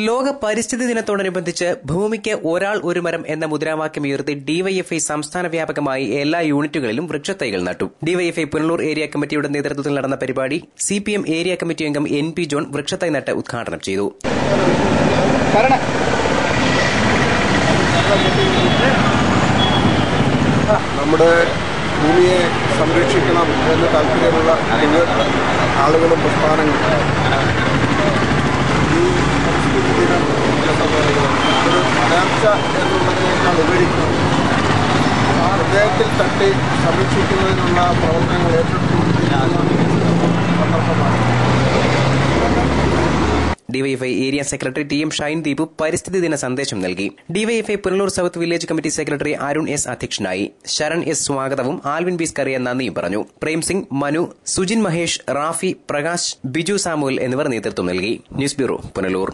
ലോക പരിസ്ഥിതി ദിനത്തോടനുബന്ധിച്ച് ഭൂമിക്ക് ഒരാൾ ഒരു മരം എന്ന മുദ്രാവാക്യം ഉയർത്തി ഡിവൈഎഫ്ഐ സംസ്ഥാന വ്യാപകമായി എല്ലാ യൂണിറ്റുകളിലും വൃക്ഷത്തൈകൾ നട്ടു. ഡിവൈഎഫ്ഐ പുനലൂർ ഏരിയ കമ്മിറ്റിയുടെ നേതൃത്വത്തിൽ നടന്ന പരിപാടി സിപിഎം ഏരിയ കമ്മിറ്റി അംഗം NP ജോൺ വൃക്ഷത്തൈ നട്ട് ഉദ്ഘാടനം ചെയ്തു. നമ്മുടെ ഭൂമിയെ സംരക്ഷിക്കണം എന്ന് താല്പര്യമുള്ള ആളുകളും പ്രസ്ഥാനങ്ങളും ഈ പരിസ്ഥിതി ദിനം ഒരു നേർച്ച എന്നുള്ളതിനേക്കാൾ ഉപരി ഹൃദയത്തിൽ തട്ടി സംരക്ഷിക്കുന്നതിനുള്ള പ്രവർത്തനങ്ങൾ ഏറ്റെടുത്തുകൊണ്ടിരിക്കുന്ന സന്ദർഭമാണ്. DYFI area secretary TM Shine Deepu പരിസ്ഥിതി ദിന സന്ദേശം നൽകി. DYFI Punalur south village committee secretary Arun S അധ്യക്ഷനായി. ശരൺ S സ്വാഗതവും ആൽവിൻ ബി സ്കറിയ നന്ദിയും പറഞ്ഞു. പ്രേംസിംഗ്, മനു, സുജിൻ മഹേഷ്, റാഫി, പ്രകാശ്, ബിജു സാമുവൽ എന്നിവർ നേതൃത്വം നൽകി. News bureau, Punalur.